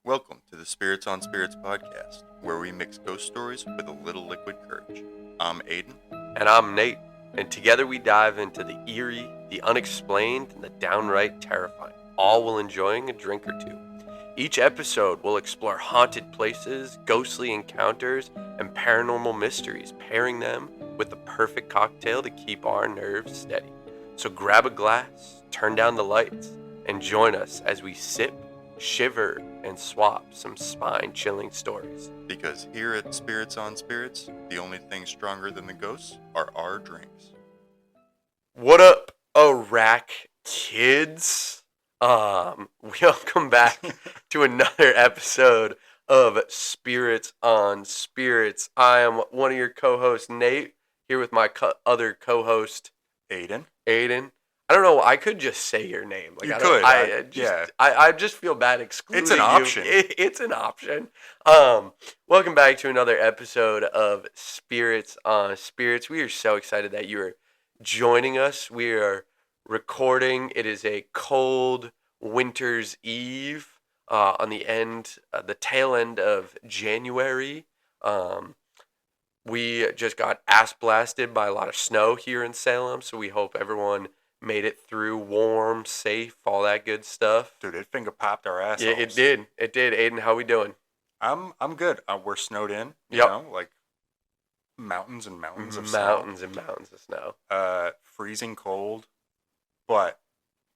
Welcome to the Spirits on Spirits podcast, where we mix ghost stories with a little liquid courage. I'm Aiden. And I'm Nate, and together we dive into the eerie, the unexplained, and the downright terrifying, all while enjoying a drink or two. Each episode will explore haunted places, ghostly encounters, and paranormal mysteries, pairing them with the perfect cocktail to keep our nerves steady. So grab a glass, turn down the lights, and join us as we sip, shiver, and swap some spine-chilling stories. Because here at Spirits on Spirits, the only thing stronger than the ghosts are our drinks. What up, Iraq kids? Welcome back to another episode of Spirits on Spirits. I am one of your co-hosts, Nate, here with my other co-host, Aiden. I don't know. I could just say your name. Like, you could. I just feel bad excluding It's an option. It's an option. Welcome back to another episode of Spirits on Spirits. We are so excited that you are joining us. We are recording. It is a cold winter's eve on the tail end of January. We just got ass blasted by a lot of snow here in Salem, so we hope everyone made it through warm, safe, all that good stuff. Dude, it finger popped our assholes. Yeah, it did. Aiden, how we doing? I'm good. We're snowed in. You Yep. know, like mountains and mountains of Mountains and mountains of snow. Freezing cold, but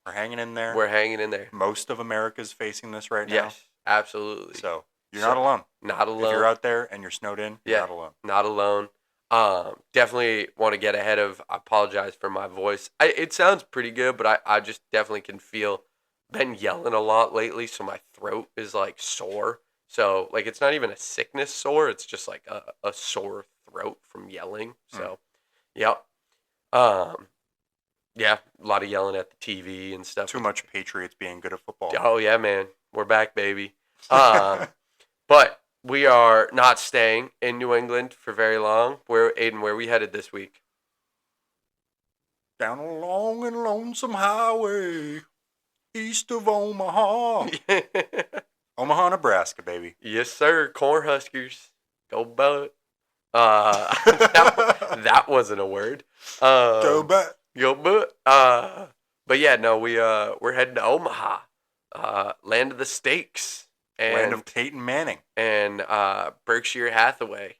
we're hanging in there. We're hanging in there. Most of America's facing this right now. Yes, absolutely. So you're not alone. Not alone. If you're out there and you're snowed in, you're not alone. Not alone. Definitely want to get ahead of. I apologize for my voice. It sounds pretty good, but I just definitely can feel. Been yelling a lot lately, so my throat is like sore. So like it's not even a sickness sore. It's just like a sore throat from yelling. So, yep. Yeah, a lot of yelling at the TV and stuff. Too much Patriots being good at football. Oh yeah, man, we're back, baby. But we are not staying in New England for very long. Where we headed this week? Down a long and lonesome highway, east of Omaha. Omaha, Nebraska, baby. Yes, sir. Cornhuskers. Go Butt. That wasn't a word. Go Butt. Go Butt. But yeah, no, we're heading to Omaha, land of the steaks. And, land of Peyton Manning. And Berkshire Hathaway.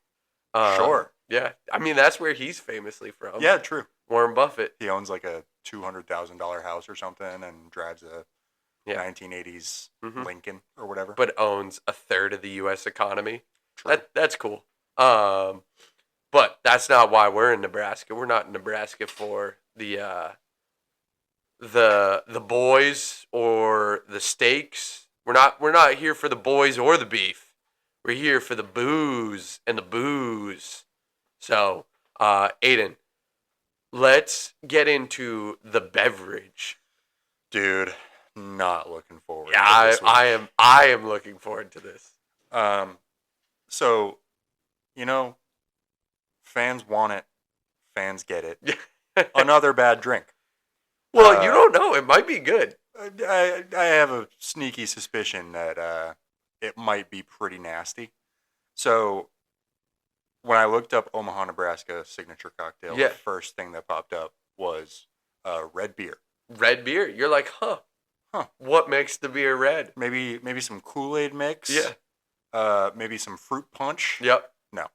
Sure. Yeah. I mean, that's where he's famously from. Yeah, true. Warren Buffett. He owns like a $200,000 house or something and drives a 1980s Lincoln or whatever. But owns a third of the U.S. economy. True. That's cool. But that's not why we're in Nebraska. We're not in Nebraska for the boys or the steaks. We're not here for the boys or the beef. We're here for the booze and the booze. So, Aiden, let's get into the beverage. Dude, not looking forward to this one. I am looking forward to this. So, you know, fans want it, fans get it. Another bad drink. Well, you don't know. It might be good. I have a sneaky suspicion that it might be pretty nasty. So when I looked up Omaha, Nebraska signature cocktail, the first thing that popped up was red beer. Red beer? You're like, huh. What makes the beer red? Maybe some Kool-Aid mix. Yeah. Maybe some fruit punch. Yep. No.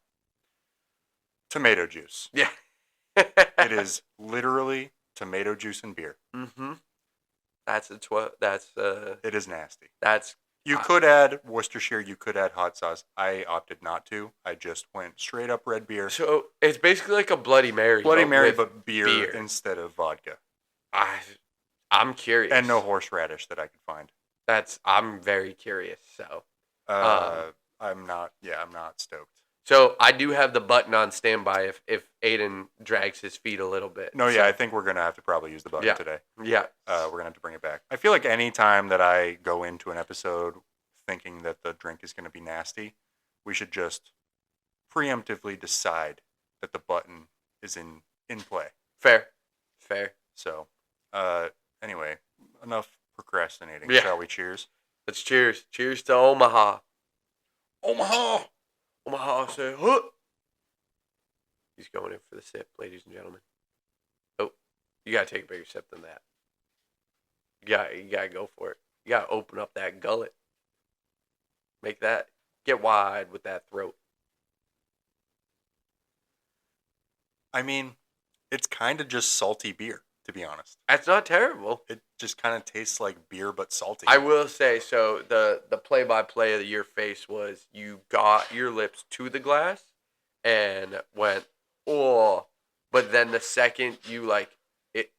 Tomato juice. Yeah. It is literally tomato juice and beer. Mm-hmm. It is nasty. You could could add Worcestershire. You could add hot sauce. I opted not to. I just went straight up red beer. So it's basically like a Bloody Mary. But beer instead of vodka. I'm curious. And no horseradish that I could find. I'm very curious. So I'm not stoked. So I do have the button on standby if Aiden drags his feet a little bit. No, yeah, I think we're going to have to probably use the button today. Yeah. We're going to have to bring it back. I feel like any time that I go into an episode thinking that the drink is going to be nasty, we should just preemptively decide that the button is in play. Fair. So, anyway, enough procrastinating. Yeah. Shall we cheers? Let's cheers. Cheers to Omaha. Omaha! Omaha, say, huh. He's going in for the sip, ladies and gentlemen. Oh, you got to take a bigger sip than that. You gotta go for it. You got to open up that gullet. Make that, get wide with that throat. I mean, it's kind of just salty beer, to be honest. That's not terrible. It just kind of tastes like beer, but salty. I will say, so the play-by-play of your face was you got your lips to the glass and went, oh, but then the second you like it,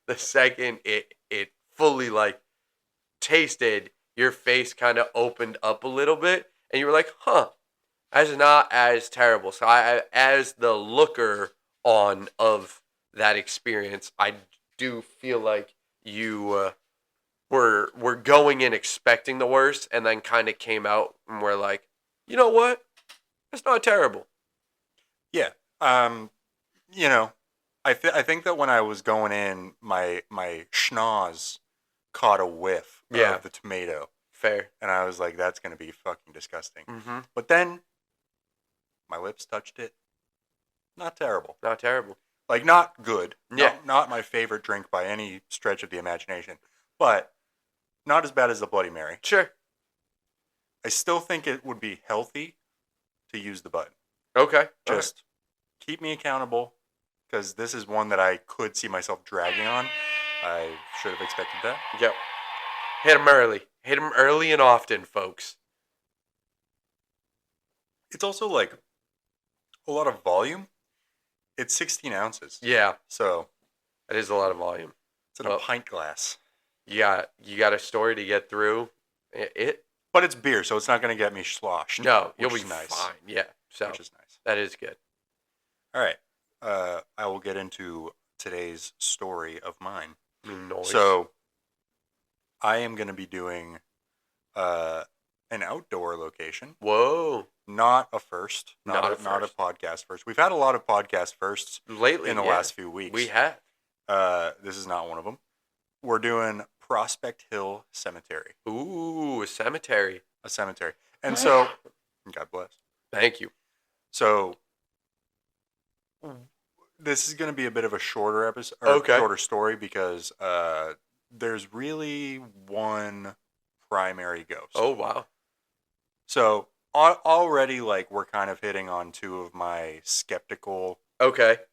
the second it fully like tasted, your face kind of opened up a little bit and you were like, huh, that's not as terrible. So I as the looker on of that experience, I do feel like you were going in expecting the worst and then kind of came out and were like, you know what? That's not terrible. Yeah. You know, I think that when I was going in, my schnoz caught a whiff of the tomato. Fair. And I was like, that's going to be fucking disgusting. Mm-hmm. But then my lips touched it. Not terrible. Not terrible. Like, not good. Yeah. Not my favorite drink by any stretch of the imagination. But not as bad as the Bloody Mary. Sure. I still think it would be healthy to use the button. Okay. Just keep me accountable, because this is one that I could see myself dragging on. I should have expected that. Yep. Hit them early. Hit them early and often, folks. It's also like a lot of volume. It's 16 ounces. Yeah. So that is a lot of volume. It's in a pint glass. You got a story to get through. But it's beer, so it's not going to get me sloshed. No, you'll be nice. fine. Yeah. So which is nice. That is good. All right. I will get into today's story of mine. Noise. So I am going to be doing an outdoor location. Whoa. Not a first. Not a podcast first. We've had a lot of podcast firsts lately in the last few weeks. We have. This is not one of them. We're doing Prospect Hill Cemetery. Ooh, a cemetery. A cemetery. And so, God bless. Thank you. So, this is going to be a bit of a shorter episode, shorter story, because there's really one primary ghost. Oh, wow. So, already, like, we're kind of hitting on two of my skeptical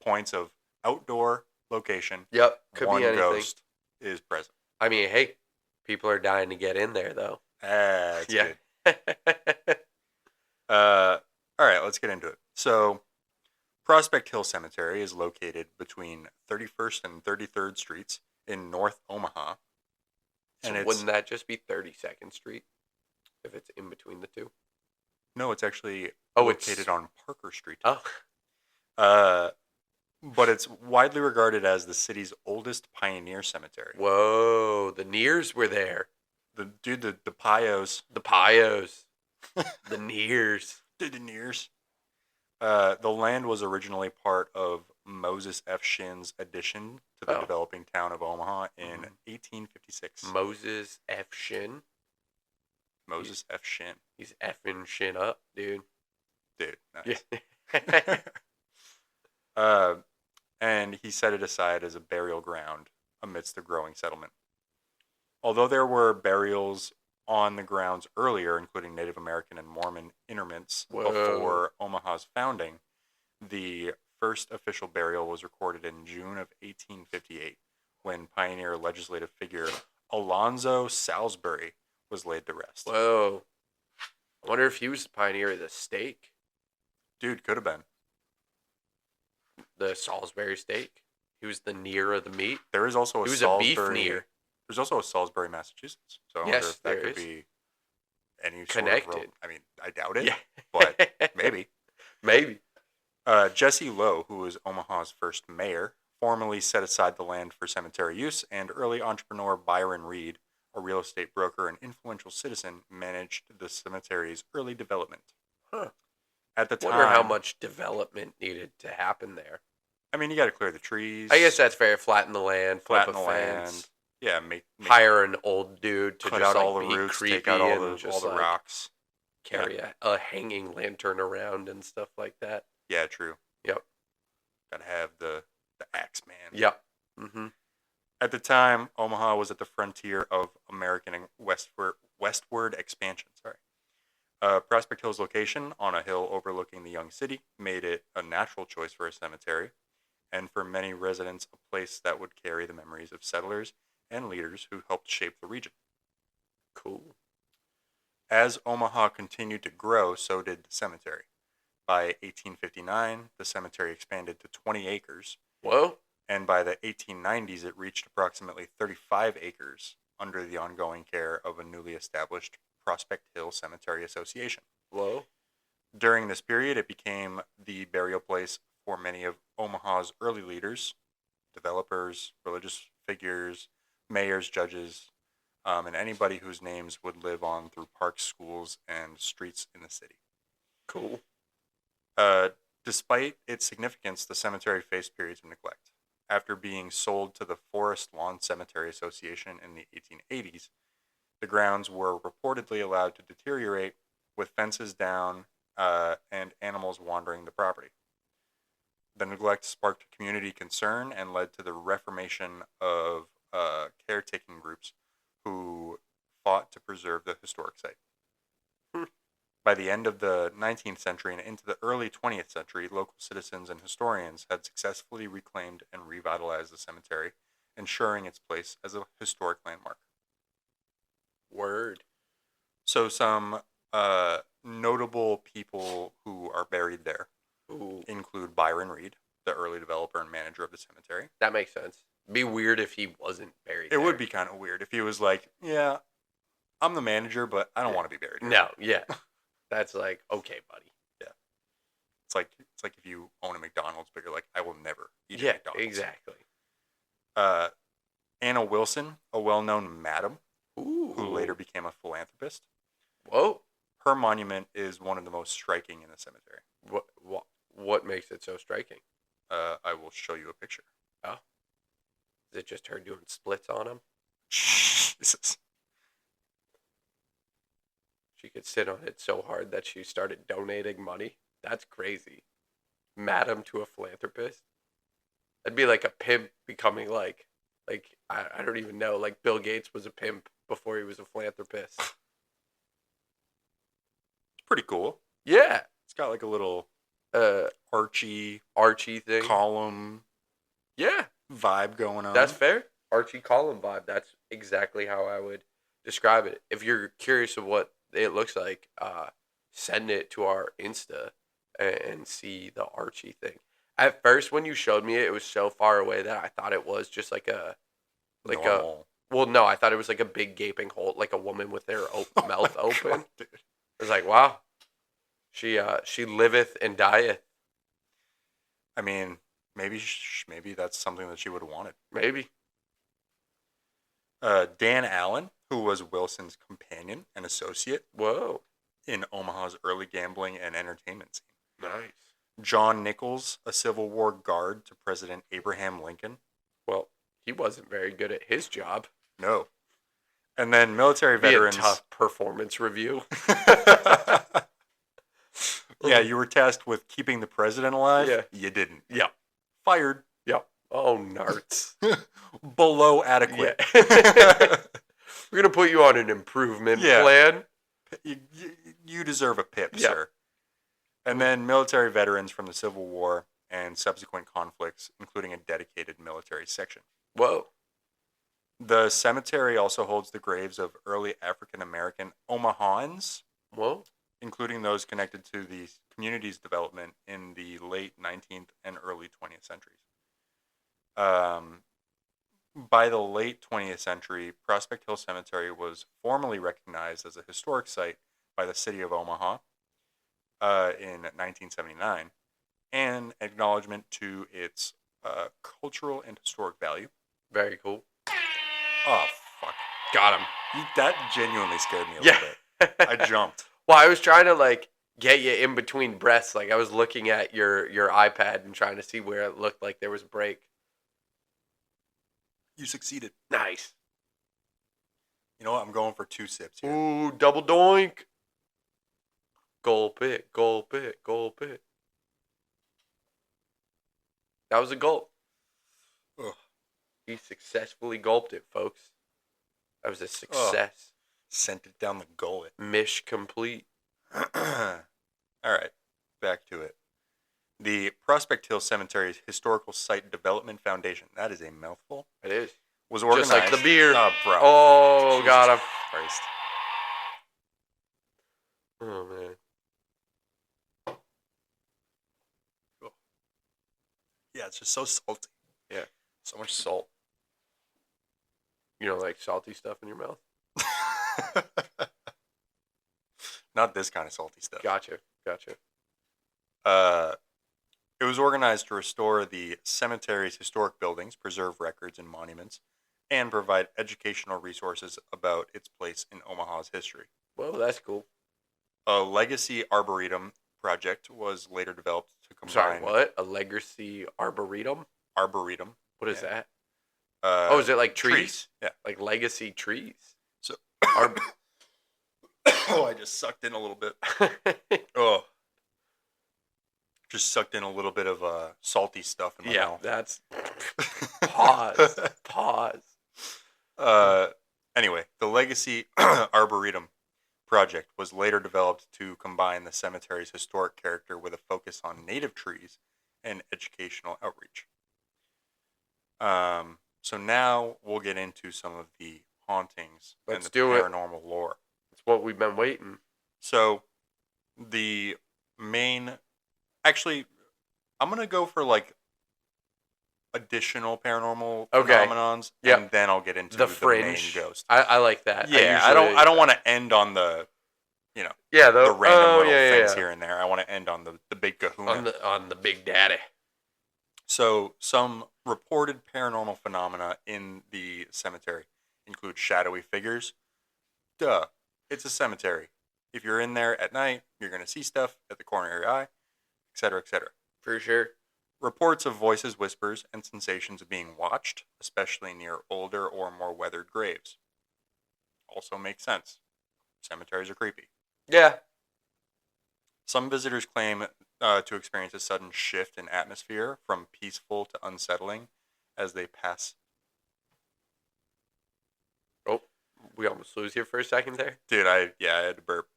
points of outdoor location. Yep. Could one be anything. Ghost is present. I mean, hey, people are dying to get in there, though. That's good. All right, let's get into it. So, Prospect Hill Cemetery is located between 31st and 33rd Streets in North Omaha. And so wouldn't that just be 32nd Street if it's in between the two? No, it's actually located on Parker Street. Oh. But it's widely regarded as the city's oldest pioneer cemetery. Whoa, the Nears were there. The Pios. The Pios. The Nears. The Nears. The land was originally part of Moses F. Shinn's addition to the developing town of Omaha in 1856. Moses F. Shinn? Moses F. Shinn. He's effing Shinn up, dude. Dude, nice. And he set it aside as a burial ground amidst the growing settlement. Although there were burials on the grounds earlier, including Native American and Mormon interments before Omaha's founding, the first official burial was recorded in June of 1858, when pioneer legislative figure Alonzo Salisbury was laid to rest. Whoa. I wonder if he was the pioneer of the steak. Dude, could have been. The Salisbury steak. He was the near of the meat. There is also a beef near. There's also a Salisbury, Massachusetts. So I wonder if that could be any connected. Sort of I mean, I doubt it, but maybe. Maybe. Jesse Lowe, who was Omaha's first mayor, formally set aside the land for cemetery use, and early entrepreneur Byron Reed, a real estate broker and influential citizen, managed the cemetery's early development. Huh. At the time, wonder how much development needed to happen there. I mean, you got to clear the trees. I guess that's fair. Flatten the land. Flatten the land. Yeah, hire an old dude to cut just out like all the be roots, creepy take out and just all the like rocks, carry a hanging lantern around and stuff like that. Yeah, true. Yep. Gotta have the axe man. Yep. Mm-hmm. At the time, Omaha was at the frontier of American westward expansion. Prospect Hill's location on a hill overlooking the young city made it a natural choice for a cemetery, and for many residents, a place that would carry the memories of settlers and leaders who helped shape the region. Cool. As Omaha continued to grow, so did the cemetery. By 1859, the cemetery expanded to 20 acres. Whoa. And by the 1890s, it reached approximately 35 acres under the ongoing care of a newly established Prospect Hill Cemetery Association. Whoa. During this period, it became the burial place for many of Omaha's early leaders, developers, religious figures, mayors, judges, and anybody whose names would live on through parks, schools, and streets in the city. Cool. Despite its significance, the cemetery faced periods of neglect. After being sold to the Forest Lawn Cemetery Association in the 1880s, the grounds were reportedly allowed to deteriorate with fences down and animals wandering the property. The neglect sparked community concern and led to the reformation of caretaking groups who fought to preserve the historic site. By the end of the 19th century and into the early 20th century, local citizens and historians had successfully reclaimed and revitalized the cemetery, ensuring its place as a historic landmark. Word. So some notable people who are buried there include Byron Reed, the early developer and manager of the cemetery. That makes sense. It'd be weird if he wasn't buried there. It would be kind of weird if he was like, yeah, I'm the manager, but I don't want to be buried here. No, yeah. That's like, okay, buddy. Yeah. It's like if you own a McDonald's, but you're like, I will never eat at McDonald's. Yeah, exactly. Anna Wilson, a well-known madam, who later became a philanthropist. Whoa. Her monument is one of the most striking in the cemetery. What makes it so striking? I will show you a picture. Oh. Is it just her doing splits on him? Jesus. She could sit on it so hard that she started donating money. That's crazy. Madam to a philanthropist. That'd be like a pimp becoming like I don't even know. Like Bill Gates was a pimp before he was a philanthropist. It's pretty cool. Yeah. It's got like a little Archie thing. Column. Yeah. Vibe going on. That's fair. Archie column vibe. That's exactly how I would describe it. If you're curious of what it looks like, send it to our Insta and see the Archie thing. At first, when you showed me it, it was so far away that I thought it was just like a well, no, I thought it was like a big gaping hole, like a woman with their mouth open. God, dude. It was like, wow, she liveth and dieth. I mean, maybe that's something that she would have wanted. Maybe. Dan Allen, who was Wilson's companion and associate. Whoa. In Omaha's early gambling and entertainment scene. Nice. John Nichols, a Civil War guard to President Abraham Lincoln. Well, he wasn't very good at his job. No. And then military veterans. A tough performance review. Yeah, you were tasked with keeping the president alive. Yeah. You didn't. Yeah. Fired. Yeah. Oh, narts. Below adequate. Yeah. We're going to put you on an improvement plan. You deserve a PIP, sir. And then military veterans from the Civil War and subsequent conflicts, including a dedicated military section. Whoa. The cemetery also holds the graves of early African-American Omahans. Whoa. Including those connected to the community's development in the late 19th and early 20th centuries. By the late 20th century, Prospect Hill Cemetery was formally recognized as a historic site by the city of Omaha in 1979, and acknowledgement to its cultural and historic value. Very cool. Oh, fuck. Got him. That genuinely scared me a little bit. I jumped. Well, I was trying to get you in between breaths. Like I was looking at your iPad and trying to see where it looked like there was a break. You succeeded. Nice. You know what? I'm going for 2 sips here. Ooh, double doink. Gulp it, gulp it, gulp it. That was a gulp. Ugh. He successfully gulped it, folks. That was a success. Sent it down the gullet. Mish complete. All right, back to it. The Prospect Hill Cemetery's Historical Site Development Foundation, that is a mouthful. It is. Was organized. Just like the beer. Oh, bro. Oh, Jesus got him. Christ. Oh, man. Yeah, it's just so salty. Yeah. So much salt. You don't like salty stuff in your mouth? Not this kind of salty stuff. Gotcha. It was organized to restore the cemetery's historic buildings, preserve records and monuments, and provide educational resources about its place in Omaha's history. Well, that's cool. A legacy arboretum project was later developed to combine... Sorry, what? A legacy arboretum? Arboretum. What is that? Is it like trees? Yeah. Like legacy trees? So, oh, I just sucked in a little bit. Oh. Just sucked in a little bit of salty stuff in my mouth. Yeah, that's... Pause. Anyway, the Legacy Arboretum project was later developed to combine the cemetery's historic character with a focus on native trees and educational outreach. So now we'll get into some of the hauntings and the paranormal lore. That's what we've been waiting. So the main... Actually, I'm going to go for like additional paranormal phenomenons, and then I'll get into the fringe main ghost. I like that. Yeah, I don't want to end on the, the random little things here and there. I want to end on the big kahuna. On the big daddy. So some reported paranormal phenomena in the cemetery include shadowy figures. Duh, it's a cemetery. If you're in there at night, you're going to see stuff at the corner of your eye, etc., etc. For sure. Reports of voices, whispers, and sensations of being watched, especially near older or more weathered graves. Also makes sense. Cemeteries are creepy. Yeah. Some visitors claim to experience a sudden shift in atmosphere from peaceful to unsettling as they pass. Oh, we almost lose you for a second there. Dude, I had to burp.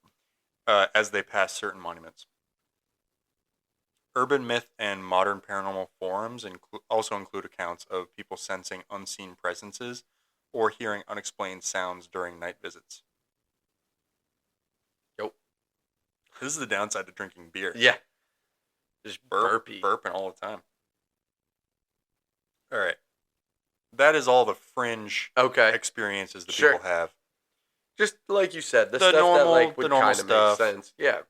As they pass certain monuments. Urban myth and modern paranormal forums also include accounts of people sensing unseen presences or hearing unexplained sounds during night visits. Yep. This is the downside to drinking beer. Yeah. Just burping all the time. All right. That is all the fringe experiences that people have. Just like you said, the stuff normal, that would kind of make sense. Yeah.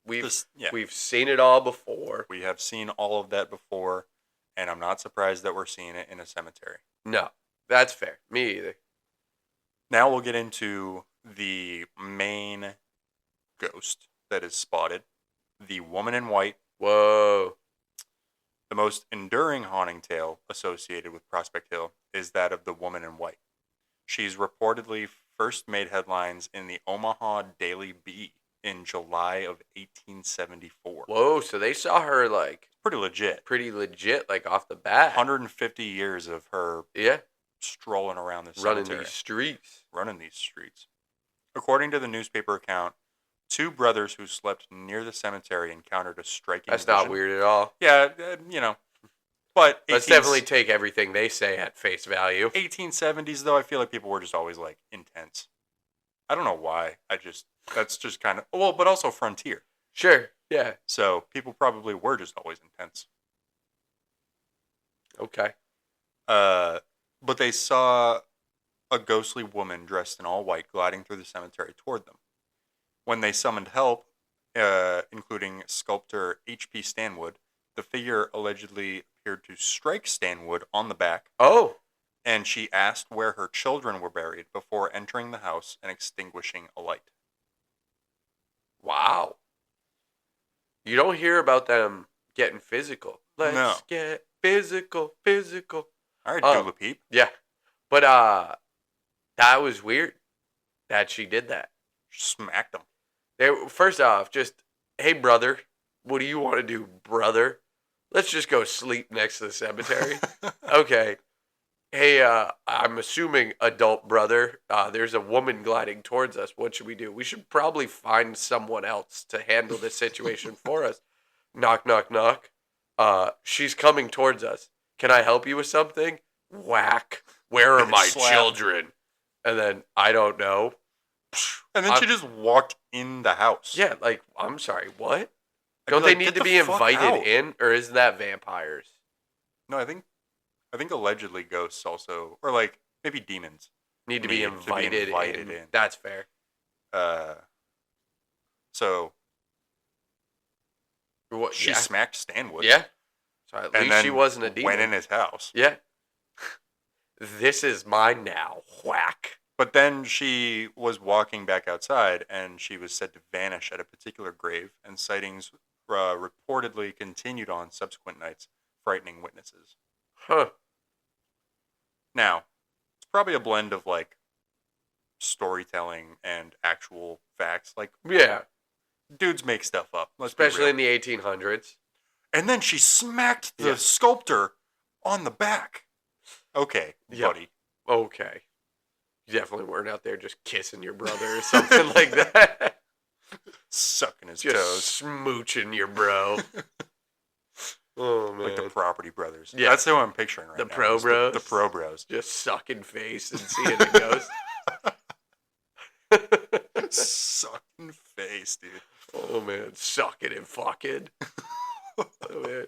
We've seen it all before. We have seen all of that before, and I'm not surprised that we're seeing it in a cemetery. No, that's fair. Me either. Now we'll get into the main ghost that is spotted, the woman in white. Whoa. The most enduring haunting tale associated with Prospect Hill is that of the woman in white. She's reportedly first made headlines in the Omaha Daily Bee in July of 1874. Whoa, so they saw her like... Pretty legit, like off the bat. 150 years of her strolling around the cemetery. Running these streets. According to the newspaper account, 2 brothers who slept near the cemetery encountered a striking vision. Not weird at all. Yeah, But let's definitely take everything they say at face value. 1870s, though, I feel like people were just always like intense. I don't know why. That's just kind of... Well, but also frontier. Sure, yeah. So people probably were just always intense. Okay. But they saw a ghostly woman dressed in all white gliding through the cemetery toward them. When they summoned help, including sculptor H.P. Stanwood, the figure allegedly appeared to strike Stanwood on the back. Oh. And she asked where her children were buried before entering the house and extinguishing a light. Wow. You don't hear about them getting physical. Let's get physical. All right, Dula Peep. Yeah. But that was weird. that she did that. Smacked him. First off, just, hey, brother, what do you want to do, brother? Let's just go sleep next to the cemetery. Okay. Hey, I'm assuming adult brother, there's a woman gliding towards us. What should we do? We should probably find someone else to handle this situation for us. Knock, knock, knock. She's coming towards us. Can I help you with something? Whack. Where are my children? And then, I don't know. And then she just walked in the house. Yeah, like, I'm sorry, what? Don't they need to be invited in, or isn't that vampires? No, I think allegedly ghosts also, or like maybe demons, need to be invited in. That's fair. So she smacked Stanwood. Yeah. So at least she wasn't a demon. Went in his house. Yeah. This is mine now. Whack. But then she was walking back outside, and she was said to vanish at a particular grave, and sightings reportedly continued on subsequent nights, frightening witnesses. Huh. Now, it's probably a blend of, like, storytelling and actual facts. Like, yeah. Dudes make stuff up. Especially in the 1800s. And then she smacked the sculptor on the back. Okay, buddy. Okay. You definitely weren't out there just kissing your brother or something like that. Sucking his just toes. Smooching your bro. Oh, man. Like the Property Brothers. Yeah. That's who I'm picturing right now. The Pro Bros? The Pro Bros. Just sucking face and seeing the ghost. Sucking face, dude. Oh, man. Sucking and fucking. Oh, man.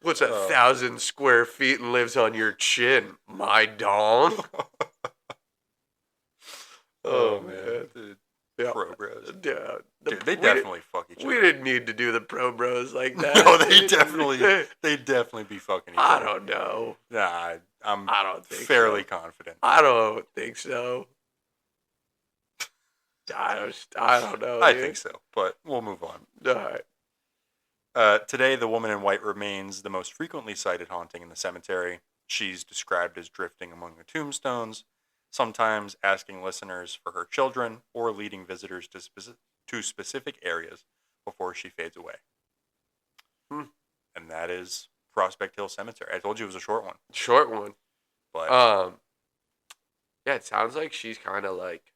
What's 1,000 square feet and lives on your chin? My dong. Oh, man. Dude. Yeah. Pro Bros. Dude, they definitely fuck each other. We didn't need to do the Pro Bros like that. No, they definitely be fucking each other. I don't know. Nah, I don't think fairly confident. I don't think so. I don't know. I think so, but we'll move on. All right. Today, the woman in white remains the most frequently cited haunting in the cemetery. She's described as drifting among the tombstones, sometimes asking listeners for her children or leading visitors to specific areas before she fades away. And that is Prospect Hill Cemetery. I told you it was a short one. Short one. But yeah, it sounds like she's kind of like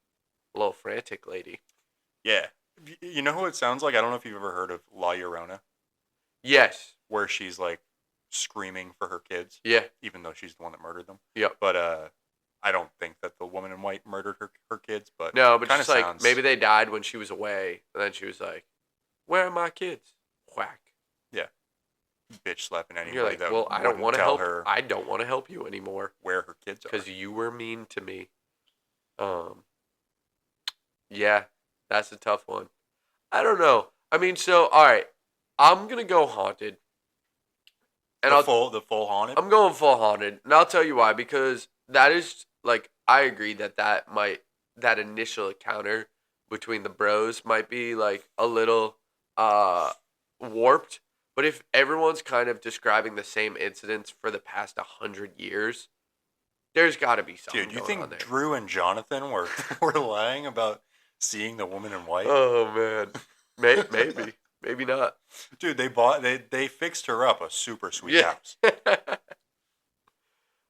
a little frantic lady. Yeah. You know who it sounds like? I don't know if you've ever heard of La Llorona. Yes. Where she's like screaming for her kids. Yeah. Even though she's the one that murdered them. Yep. But I don't think that the woman in white murdered her kids, but no, but just like maybe they died when she was away, and then she was like, "Where are my kids?" Whack. Yeah. Bitch slapping anybody. You're like, well, I don't want to help her. I don't want to help you anymore. Where her kids are. Because you were mean to me. Yeah, that's a tough one. I don't know. I mean, so all right, I'm gonna go haunted. And the full haunted. I'm going full haunted, and I'll tell you why. Because that is like I agree that initial encounter between the bros might be like a little warped. But if everyone's kind of describing the same incidents for the past 100 years, there's got to be something. Dude, you think Drew and Jonathan were lying about seeing the woman in white? Oh man, maybe not. Dude, they fixed her up a super sweet house.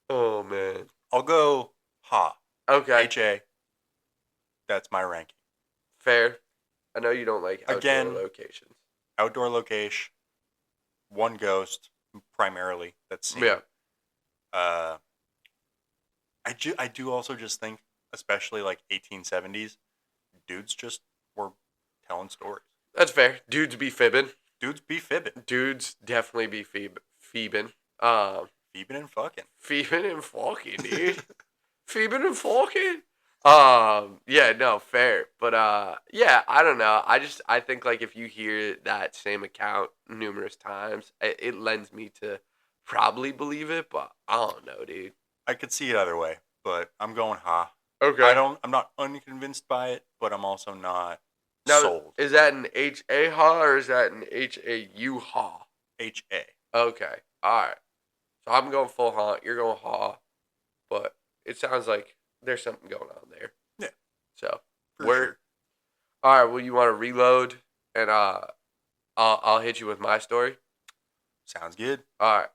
Oh man, I'll go Ha. Okay. HA. That's my ranking. Fair. I know you don't like outdoor locations. Outdoor location. One ghost, primarily, that's seen. Yeah. I do also just think, especially like 1870s, dudes just were telling stories. That's fair. Dudes be fibbing. Dudes be fibbing. Dudes definitely be feebing. Feebing and fucking. Feebing and fucking, dude. Feebing and fucking. Yeah, no, fair. But yeah, I don't know. I think like if you hear that same account numerous times, it lends me to probably believe it, but I don't know, dude. I could see it either way, but I'm going Ha. Okay. I'm not unconvinced by it, but I'm also not sold. Is that an H-A Ha or is that an H-A-U Ha? H-A. Okay. All right. So I'm going full haunt. You're going Ha. But it sounds like there's something going on there. Yeah. So, Sure. All right, well, you want to reload, and I'll hit you with my story? Sounds good. All right.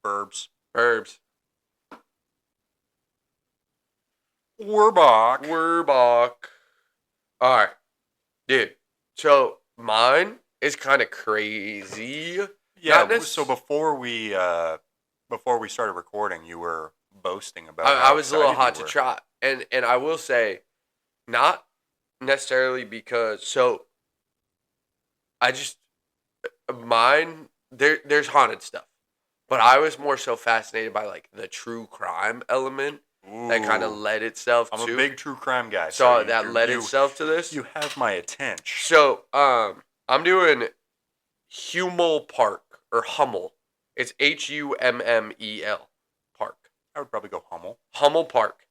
Verbs. We're back. All right, dude. So mine is kind of crazy. Yeah. So before we started recording, you were boasting about I was a little hot to trot, and I will say, not necessarily because I just mine there's haunted stuff, but I was more so fascinated by like the true crime element. Ooh. That kind of led itself to. I'm a big true crime guy. So that led itself to this. You have my attention. So I'm doing Hummel Park or Hummel. It's Hummel Park. I would probably go Hummel. Hummel Park.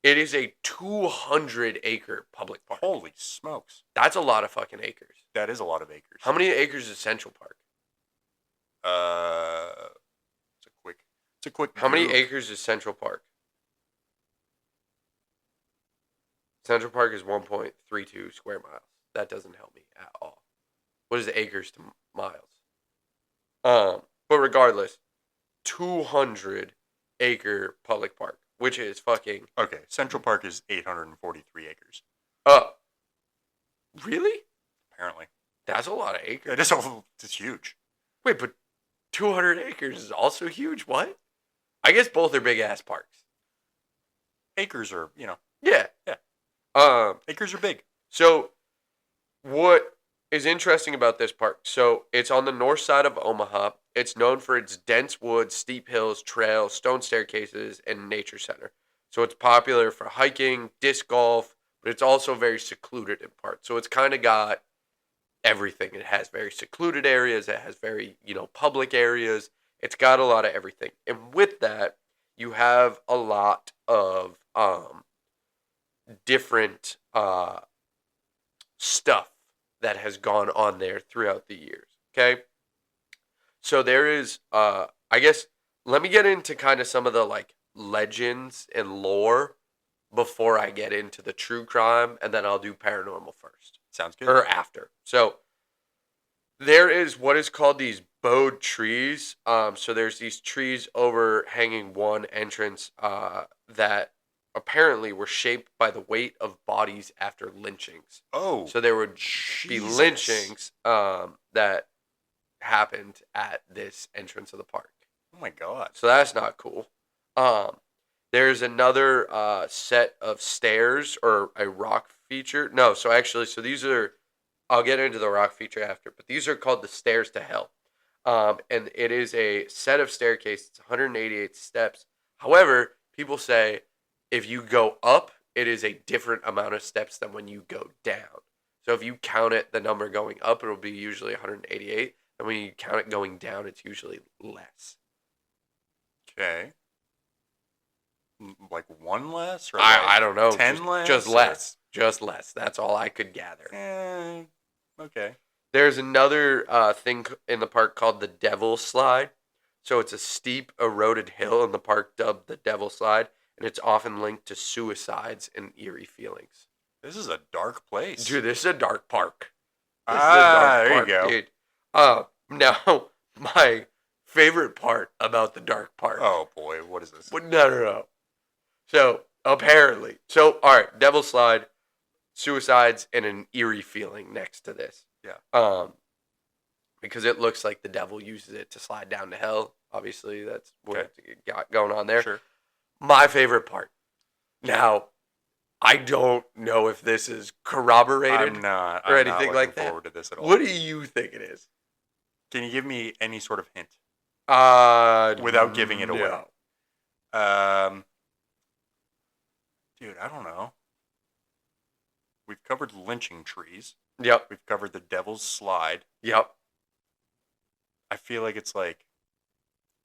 It is a 200-acre public park. Holy smokes. That's a lot of fucking acres. That is a lot of acres. How many acres is Central Park? It's a quick. How many acres is Central Park? Central Park is 1.32 square miles. That doesn't help me at all. What is acres to miles? But regardless, 200-acre public park, which is fucking. Okay, Central Park is 843 acres. Really? Apparently. That's a lot of acres. It's huge. Wait, but 200 acres is also huge? What? I guess both are big-ass parks. Acres are, Yeah. Yeah. Acres are big. So, what is interesting about this park? So, it's on the north side of Omaha. It's known for its dense woods, steep hills, trails, stone staircases, and nature center. So, it's popular for hiking, disc golf, but it's also very secluded in part. So, it's kind of got everything. It has very secluded areas. It has very, public areas. It's got a lot of everything. And with that, you have a lot of different stuff that has gone on there throughout the years. Okay, so there is I guess let me get into kind of some of the like legends and lore before I get into the true crime, and then I'll do paranormal first. Sounds good. Or after. So there is what is called these bowed trees. So there's these trees overhanging one entrance that apparently were shaped by the weight of bodies after lynchings. Oh. So there would be lynchings that happened at this entrance of the park. Oh my God. So that's not cool. There's another set of stairs or a rock feature. No, so these are, I'll get into the rock feature after, but these are called the stairs to hell. And it is a set of staircases, 188 steps. However, people say if you go up, it is a different amount of steps than when you go down. So if you count it, the number going up, it'll be usually 188. And when you count it going down, it's usually less. Okay. Like one less? Or I don't know. 10 less? Just less. Just less. That's all I could gather. Okay. There's another thing in the park called the Devil Slide. So it's a steep, eroded hill in the park dubbed the Devil Slide, and it's often linked to suicides and eerie feelings. This is a dark place. Dude, this is a dark park. There you go. Dude. Now, my favorite part about the dark park. Oh, boy. What is this? No. So, apparently. All right, Devil Slide, suicides, and an eerie feeling next to this. Yeah. Because it looks like the devil uses it to slide down to hell. Obviously, that's what it got going on there. Sure. My favorite part. Now, I don't know if this is corroborated or anything like that. Forward to this at all. What do you think it is? Can you give me any sort of hint? Without giving it away. Dude, I don't know. We've covered lynching trees. Yep. We've covered the Devil's Slide. Yep. I feel like it's like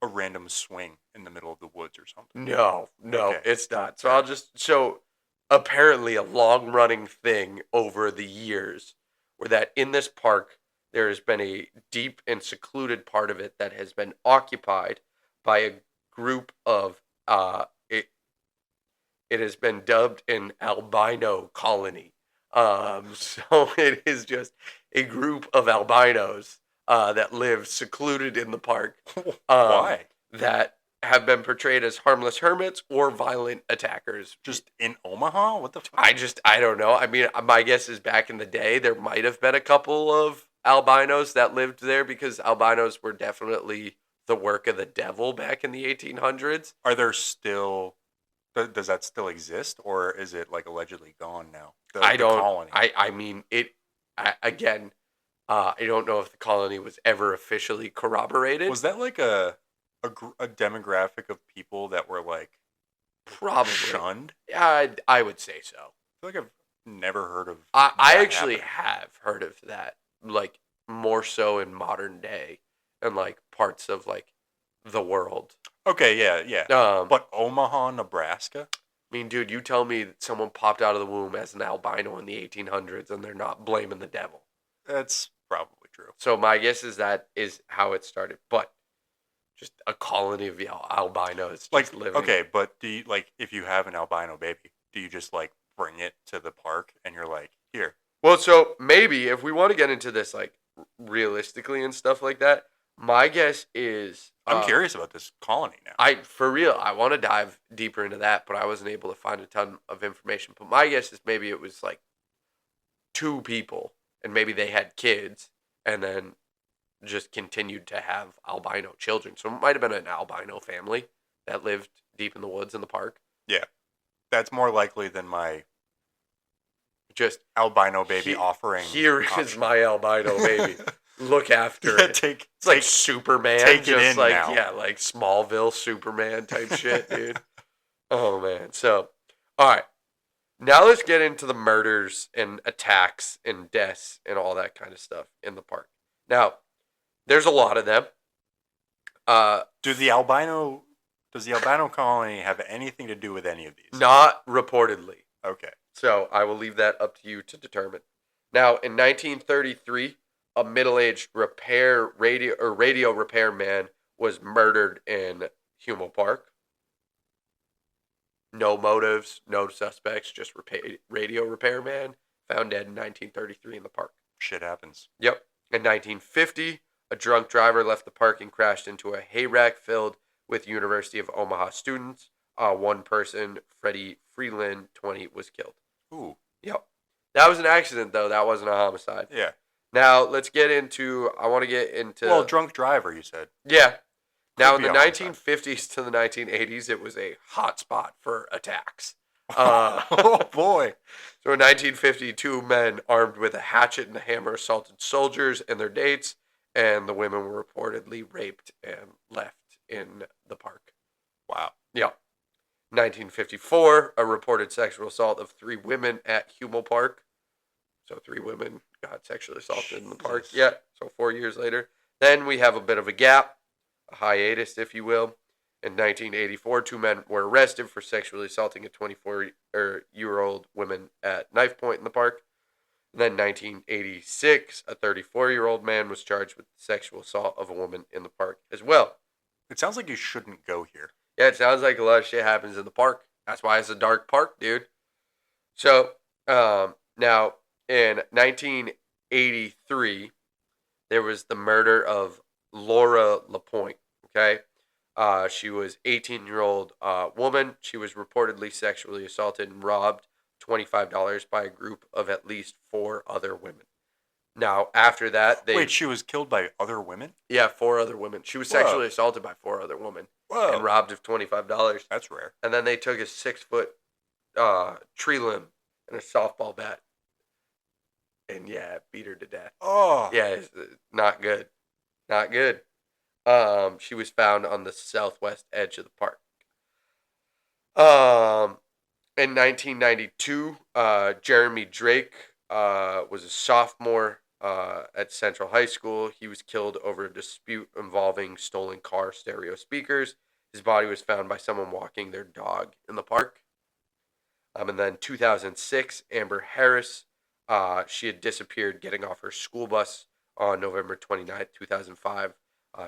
a random swing in the middle of the woods or something. No, It's not. So apparently a long-running thing over the years where that in this park there has been a deep and secluded part of it that has been occupied by a group of it has been dubbed an albino colony. So it is just a group of albinos that live secluded in the park. Why? That have been portrayed as harmless hermits or violent attackers. Just in Omaha? What the fuck? I don't know. I mean, my guess is back in the day, there might have been a couple of albinos that lived there because albinos were definitely the work of the devil back in the 1800s. Are there still... Does that still exist, or is it like allegedly gone now? I don't. Colony. I mean it. Again, I don't know if the colony was ever officially corroborated. Was that like a demographic of people that were like probably shunned? I would say so. I feel like I've never heard of. I actually have heard of that, like more so in modern day, and like parts of like the world. Okay, yeah. But Omaha, Nebraska? I mean, dude, you tell me that someone popped out of the womb as an albino in the 1800s and they're not blaming the devil. That's probably true. So my guess is that is how it started. But just a colony of albinos just living. Okay, but do you, like, if you have an albino baby, do you just, like, bring it to the park and you're like, here? Well, so maybe if we want to get into this, like, realistically and stuff like that, my guess is... I'm curious about this colony now. For real, I want to dive deeper into that, but I wasn't able to find a ton of information. But my guess is maybe it was like 2 people, and maybe they had kids, and then just continued to have albino children. So it might have been an albino family that lived deep in the woods in the park. Yeah. That's more likely than my just albino baby offering. Here is my albino baby. Look after it. It's like Superman. Take it in like, now. Yeah, like Smallville Superman type shit, dude. Oh, man. So, all right. Now let's get into the murders and attacks and deaths and all that kind of stuff in the park. Now, there's a lot of them. Does the albino colony have anything to do with any of these? Not reportedly. Okay. So I will leave that up to you to determine. Now, in 1933, a middle-aged radio repair man was murdered in Hummel Park. No motives, no suspects, just radio repair man found dead in 1933 in the park. Shit happens. Yep. In 1950, a drunk driver left the park and crashed into a hayrack filled with University of Omaha students. One person, Freddie Freeland, 20, was killed. Ooh. Yep. That was an accident, though. That wasn't a homicide. Yeah. Now, let's get into... I want to get into... Well, drunk driver, you said. Yeah. Now, in the 1950s to the 1980s, it was a hot spot for attacks. Oh, boy. So in 1950, 2 men armed with a hatchet and a hammer assaulted soldiers and their dates, and the women were reportedly raped and left in the park. Wow. Yeah. 1954, a reported sexual assault of 3 women at Hummel Park. So 3 women got sexually assaulted in the park. Yeah, so 4 years later. Then we have a bit of a gap, a hiatus, if you will. In 1984, 2 men were arrested for sexually assaulting a 24-year-old woman at knife point in the park. And then 1986, a 34-year-old man was charged with sexual assault of a woman in the park as well. It sounds like you shouldn't go here. Yeah, it sounds like a lot of shit happens in the park. That's why it's a dark park, dude. So, now, in 1983, there was the murder of Laura LaPointe, okay? She was 18-year-old woman. She was reportedly sexually assaulted and robbed $25 by a group of at least 4 other women. Now, after that, Wait, she was killed by other women? Yeah, 4 other women. She was sexually assaulted by 4 other women. Whoa. And robbed of $25. That's rare. And then they took a 6-foot tree limb and a softball bat. And, yeah, beat her to death. Oh. Yeah, it's not good. Not good. She was found on the southwest edge of the park. In 1992, Jeremy Drake was a sophomore at Central High School. He was killed over a dispute involving stolen car stereo speakers. His body was found by someone walking their dog in the park. And then 2006, Amber Harris, she had disappeared getting off her school bus on November 29th, 2005.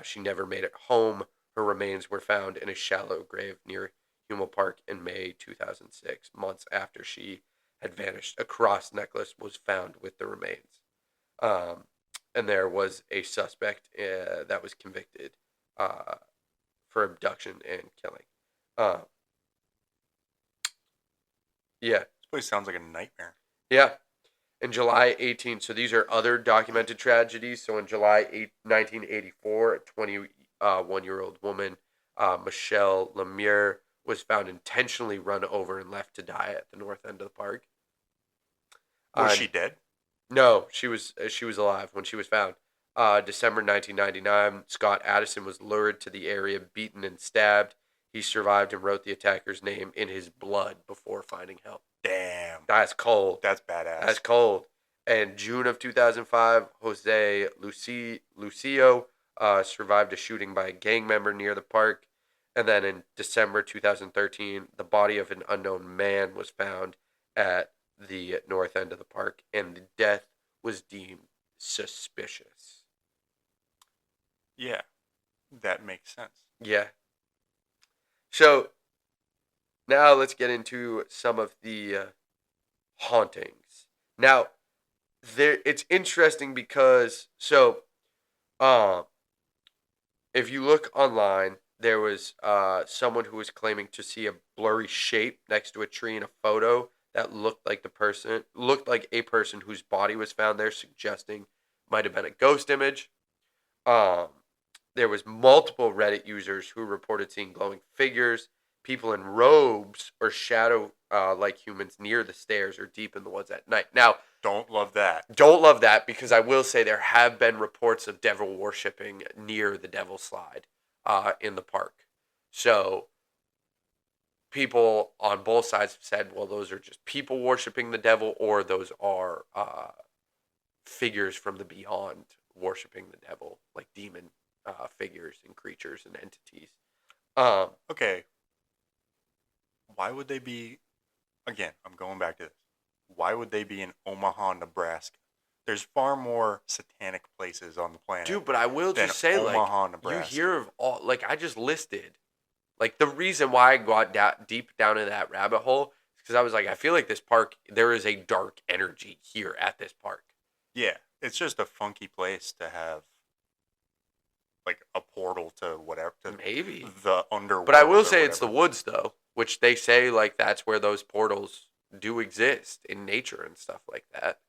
She never made it home. Her remains were found in a shallow grave near Hummel Park in May 2006, months after she had vanished. A cross necklace was found with the remains. And there was a suspect that was convicted for abduction and killing. Yeah. This place sounds like a nightmare. Yeah. In July 18, so these are other documented tragedies. So in July 1984, a 21-year-old woman, Michelle Lemire, was found intentionally run over and left to die at the north end of the park. Was she dead? No, she was alive when she was found. December 1999, Scott Addison was lured to the area, beaten and stabbed. He survived and wrote the attacker's name in his blood before finding help. Damn. That's cold. That's badass. That's cold. And June of 2005, Jose Lucio survived a shooting by a gang member near the park. And then in December 2013, the body of an unknown man was found at the north end of the park, and the death was deemed suspicious. Yeah, that makes sense. Yeah. So now let's get into some of the hauntings. Now, it's interesting because if you look online, there was someone who was claiming to see a blurry shape next to a tree in a photo that looked like a person whose body was found there, suggesting might have been a ghost image. There was multiple Reddit users who reported seeing glowing figures, people in robes or shadow like humans near the stairs or deep in the woods at night. Now, don't love that because I will say there have been reports of devil worshipping near the Devil Slide in the park. So people on both sides have said, well, those are just people worshiping the devil, or those are figures from the beyond worshiping the devil, like demon figures and creatures and entities. Okay. Why would they be, again, I'm going back to this. Why would they be in Omaha, Nebraska? There's far more satanic places on the planet. Dude, but I will just say, Omaha, like, Nebraska. you hear of all, like, I just listed, like, the reason why I got deep down in that rabbit hole is because I was like, I feel like this park, there is a dark energy here at this park. Yeah, it's just a funky place to have, like, a portal to whatever. To maybe. The underworld. But I will say it's the woods, though, which they say, like, that's where those portals do exist in nature and stuff like that.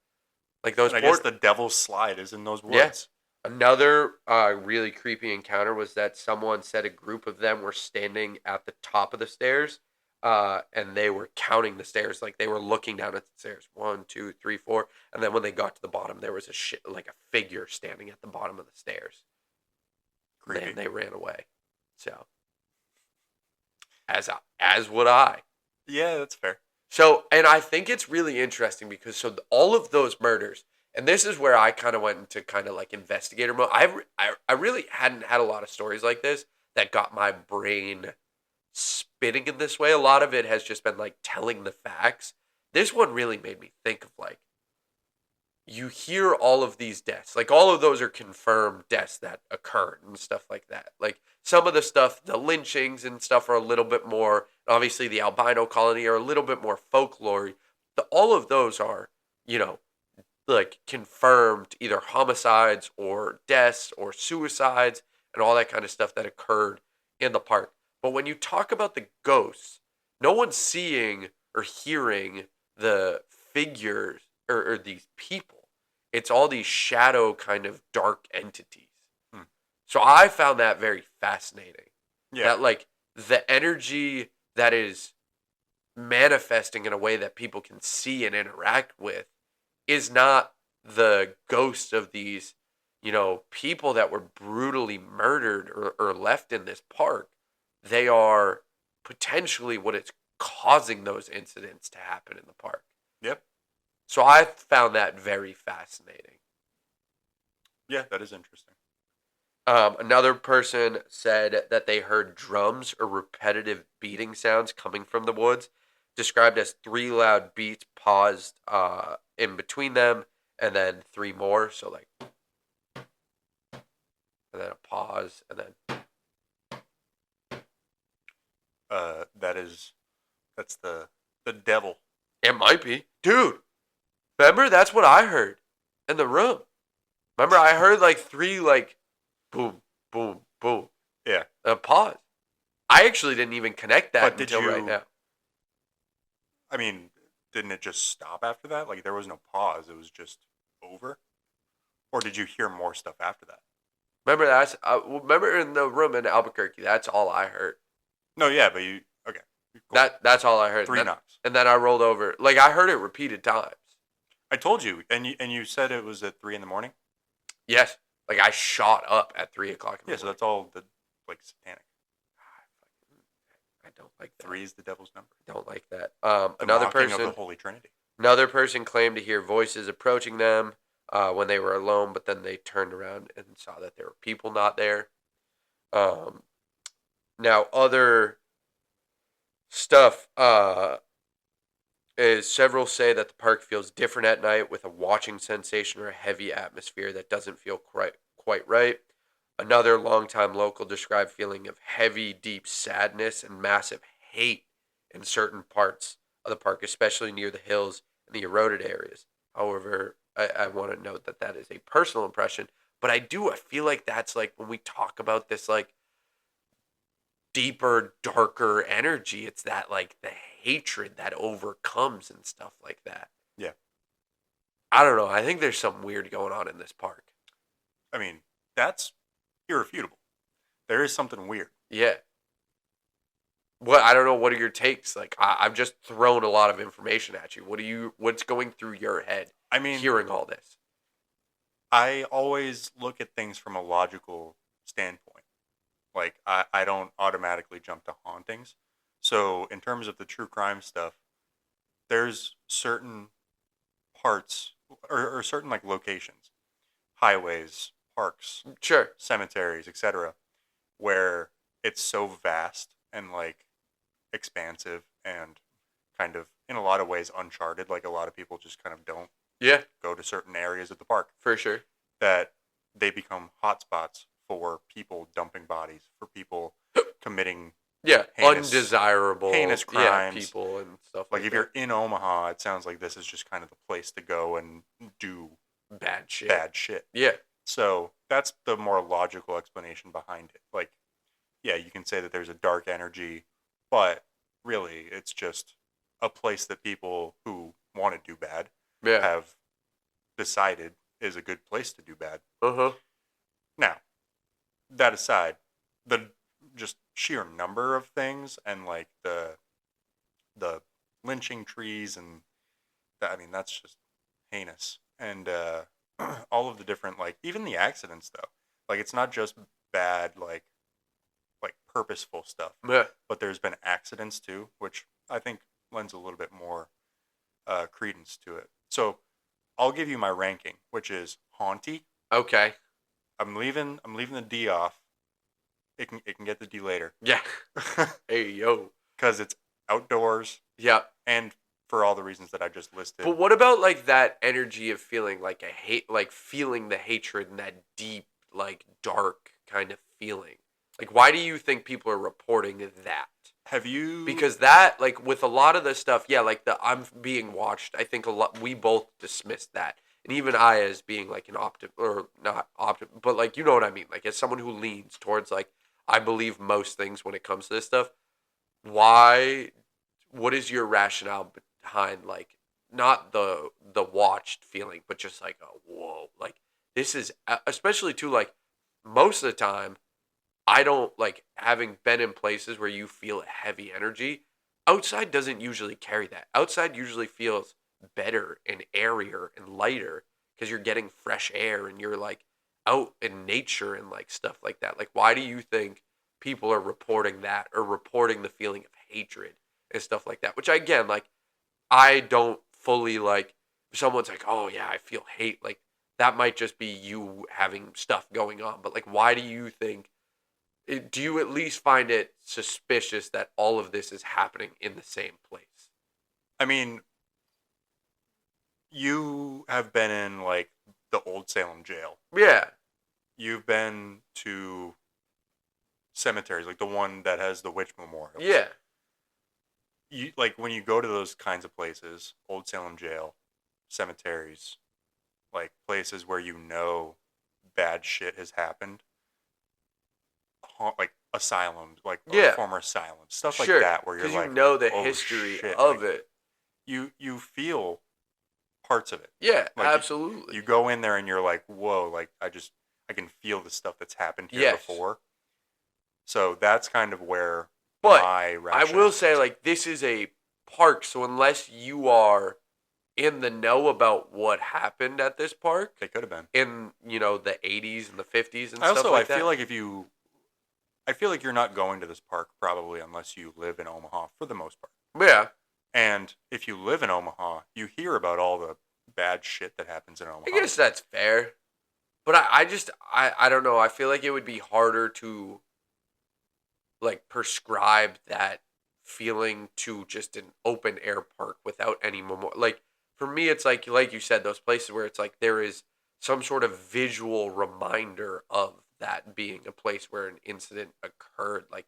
Like those. I guess the Devil's Slide is in those woods. Yeah. Another really creepy encounter was that someone said a group of them were standing at the top of the stairs, and they were counting the stairs. Like they were looking down at the stairs, 1, 2, 3, 4, and then when they got to the bottom, there was a figure standing at the bottom of the stairs. Creepy. And they ran away. So, as would I. Yeah, that's fair. So, and I think it's really interesting because all of those murders, and this is where I kind of went into kind of like investigator mode. I really hadn't had a lot of stories like this that got my brain spinning in this way. A lot of it has just been like telling the facts. This one really made me think of like, you hear all of these deaths, like all of those are confirmed deaths that occurred and stuff like that. Like some of the stuff, the lynchings and stuff are a little bit more, obviously the albino colony are a little bit more folklore. All of those are, like confirmed either homicides or deaths or suicides and all that kind of stuff that occurred in the park. But when you talk about the ghosts, no one's seeing or hearing the figures or these people. It's all these shadow kind of dark entities. So I found that very fascinating. Yeah. That like the energy that is manifesting in a way that people can see and interact with is not the ghosts of these, people that were brutally murdered or left in this park. They are potentially what is causing those incidents to happen in the park. Yep. So I found that very fascinating. Yeah, that is interesting. Another person said that they heard drums or repetitive beating sounds coming from the woods, described as 3 loud beats paused in between them, and then 3 more. So like, and then a pause, and then. That's the devil. It might be. Dude, remember? That's what I heard in the room. Remember, I heard like 3 like boom, boom, boom. Yeah. Pause. I actually didn't even connect that until right now. I mean, didn't it just stop after that? Like, there was no pause. It was just over? Or did you hear more stuff after that? Remember, remember in the room in Albuquerque, that's all I heard. No, yeah, but okay. Cool. That's all I heard. 3 knocks. And then I rolled over. Like, I heard it repeated times. I told you, and you said it was at 3 a.m. Yes. Like, I shot up at 3 o'clock in the morning. Yeah, so that's all satanic. I don't like that. 3 is the devil's number. I don't like that. Another person of the Holy Trinity. Another person claimed to hear voices approaching them when they were alone, but then they turned around and saw that there were people not there. Now, other stuff is several say that the park feels different at night with a watching sensation or a heavy atmosphere that doesn't feel quite right. Another longtime local described feeling of heavy, deep sadness and massive hate in certain parts of the park, especially near the hills and the eroded areas. However, I want to note that that is a personal impression, but I feel like that's like when we talk about this like deeper, darker energy, it's that like the hatred that overcomes and stuff like that. Yeah. I don't know. I think there's something weird going on in this park. I mean, that's irrefutable. There is something weird. Yeah. Well, I don't know. What are your takes? Like, I've just thrown a lot of information at you. What's going through your head? I mean, hearing all this. I always look at things from a logical standpoint. Like, I don't automatically jump to hauntings. So, in terms of the true crime stuff, there's certain parts or certain like locations, highways, parks, sure, cemeteries, etc., where it's so vast and like expansive and kind of in a lot of ways uncharted. Like, a lot of people just kind of don't go to certain areas of the park. For sure. That they become hotspots for people dumping bodies, for people committing undesirable heinous crimes, people and stuff like if you're in Omaha, it sounds like this is just kind of the place to go and do bad shit. Yeah. So that's the more logical explanation behind it. Like, yeah, you can say that there's a dark energy, but really it's just a place that people who want to do bad have decided is a good place to do bad. Now, that aside, the just sheer number of things and like the lynching trees and that's just heinous. And all of the different, like, even the accidents though, like, it's not just bad like purposeful stuff, but there's been accidents too, which I think lends a little bit more credence to it. So I'll give you my ranking, which is haunty. Okay. I'm leaving the D off. It can get the D later. Yeah. Hey yo. Because it's outdoors. Yeah. And for all the reasons that I just listed. But what about like that energy of feeling like feeling the hatred and that deep, like dark kind of feeling? Like, why do you think people are reporting that? Have you? Because that, like, with a lot of the stuff, like the I'm being watched, I think we both dismissed that. And even I, as being like an but like, you know what I mean? Like, as someone who leans towards, like, I believe most things when it comes to this stuff. What is your rationale behind, like, not the watched feeling, but just like, whoa, like, this is, especially too, like, most of the time, I don't, like, having been in places where you feel a heavy energy, outside doesn't usually carry that. Outside usually feels better and airier and lighter because you're getting fresh air and you're, like, out in nature and, like, stuff like that. Like, why do you think people are reporting that or reporting the feeling of hatred and stuff like that? Which, again, like, I don't fully, like, if someone's like, oh, yeah, I feel hate, like, that might just be you having stuff going on. But, like, why do you think, do you at least find it suspicious that all of this is happening in the same place? I mean, you have been in, like, the Old Salem jail. Yeah. You've been to cemeteries, like the one that has the witch memorials. Yeah. You like when you go to those kinds of places, Old Salem Jail, cemeteries, like places where you know bad shit has happened, like asylums, like or former asylums, stuff like that, where you're like, because you know the oh, history shit. of like, it. You feel parts of it. Yeah, like absolutely. You go in there and you're like, whoa, like I can feel the stuff that's happened here before. So that's kind of where my rationale I will say, like, this is a park, so unless you are in the know about what happened at this park, they could have been in the 80s and the 50s and stuff like that. I feel like you're not going to this park probably unless you live in Omaha for the most part. Yeah. And if you live in Omaha, you hear about all the bad shit that happens in Omaha. I guess that's fair. But I don't know. I feel like it would be harder to, like, prescribe that feeling to just an open air park without any more. Like, for me, it's like you said, those places where it's like there is some sort of visual reminder of that being a place where an incident occurred. Like,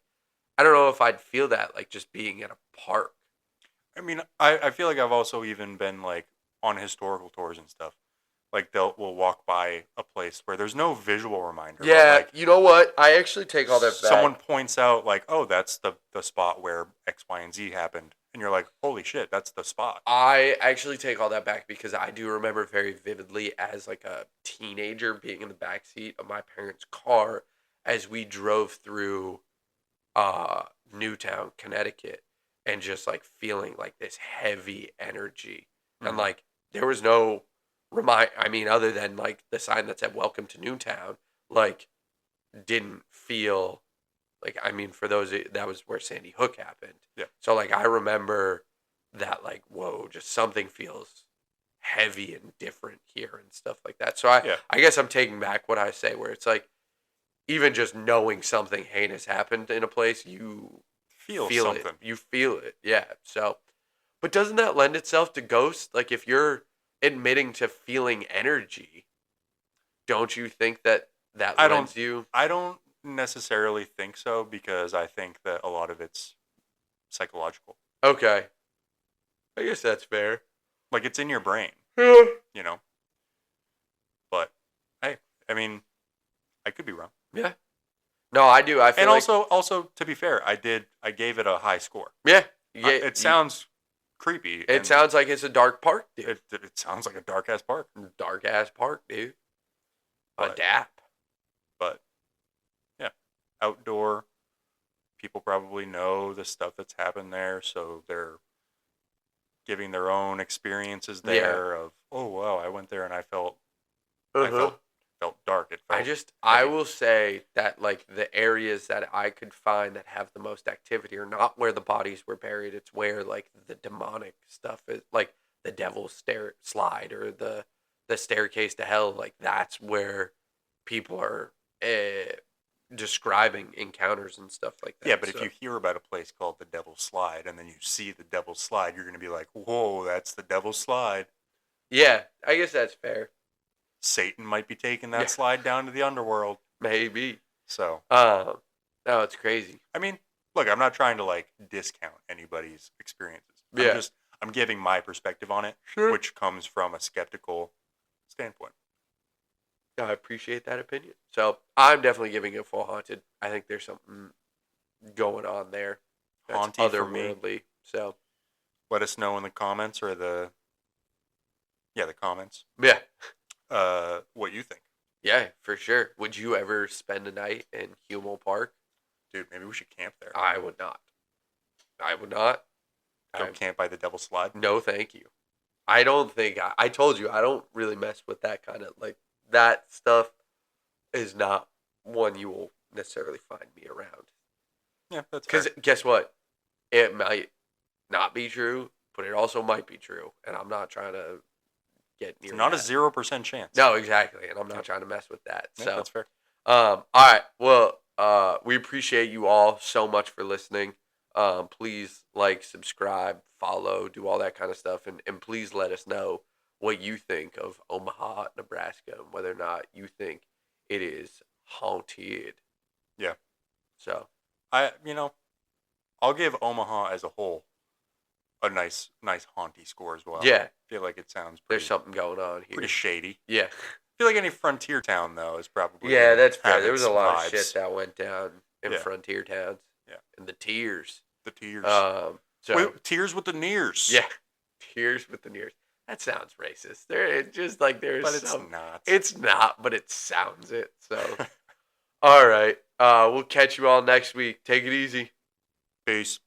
I don't know if I'd feel that, like, just being at a park. I mean, I feel like I've also even been, like, on historical tours and stuff. Like, we'll walk by a place where there's no visual reminder. Yeah, but, like, you know what? I actually take all that back. Someone points out, like, oh, that's the spot where X, Y, and Z happened. And you're like, holy shit, that's the spot. I actually take all that back because I do remember very vividly as, like, a teenager being in the backseat of my parents' car as we drove through Newtown, Connecticut, and just, like, feeling, like, this heavy energy. Mm-hmm. And, like, there was no other than, like, the sign that said welcome to Newtown, like, didn't feel like, for those, that was where Sandy Hook happened. Yeah. So, like, I remember that, like, whoa, just something feels heavy and different here and stuff like that. So I guess I'm taking back what I say, where it's like, even just knowing something heinous happened in a place, you feel something. It. You feel it, yeah. So, but doesn't that lend itself to ghosts? Like, if you're admitting to feeling energy, don't you think that lends you? I don't necessarily think so, because I think that a lot of it's psychological. Okay. I guess that's fair. Like, it's in your brain. Yeah. You know? But, hey, I mean, I could be wrong. Yeah. No, I do. I feel also, to be fair, I gave it a high score. Yeah. It sounds creepy. It sounds like it's a dark park, dude. It sounds like a dark-ass park. Dark-ass park, dude. Adapt. But, yeah. Outdoor. People probably know the stuff that's happened there, so they're giving their own experiences there of, oh, wow, I went there and I felt dark. It felt I will say that, like, the areas that I could find that have the most activity are not where the bodies were buried. It's where, like, the demonic stuff is, like the devil's slide or the staircase to hell. Like, that's where people are describing encounters and stuff like that. Yeah, but if you hear about a place called the Devil's Slide and then you see the Devil's Slide, you're going to be like, whoa, that's the Devil's Slide. Yeah, I guess that's fair. Satan might be taking that slide down to the underworld. Maybe. So. No, it's crazy. I mean, look, I'm not trying to, like, discount anybody's experiences. I'm giving my perspective on it, which comes from a skeptical standpoint. I appreciate that opinion. So I'm definitely giving it full haunted. I think there's something going on there that's otherworldly. So let us know in the comments or the comments. Yeah. What you think. Yeah, for sure. Would you ever spend a night in Hummel Park? Dude, maybe we should camp there. I would not. Go camp by the Devil's Slide? No, thank you. I don't think... I told you, I don't really mess with that kind of... Like, that stuff is not one you will necessarily find me around. Yeah, that's fair. Because guess what? It might not be true, but it also might be true. And I'm not trying to get near that. It's not a 0% chance. No, exactly. And I'm not trying to mess with that. Yeah, so that's fair. All right. Well, we appreciate you all so much for listening. Please like, subscribe, follow, do all that kind of stuff. And please let us know what you think of Omaha, Nebraska, and whether or not you think it is haunted. Yeah. So I'll give Omaha as a whole a nice haunty score as well. Yeah. I feel like it sounds there's something going on here. Pretty shady. Yeah. I feel like any frontier town, though, is probably that's fair. There was a a lot vibes. of shit that went down in frontier towns. Yeah. And the tears. The tears. Tears with the nears. Yeah. Tears with the nears. That sounds racist. It's just like there's But it's not. It's not, but it sounds it. So, all right. We'll catch you all next week. Take it easy. Peace.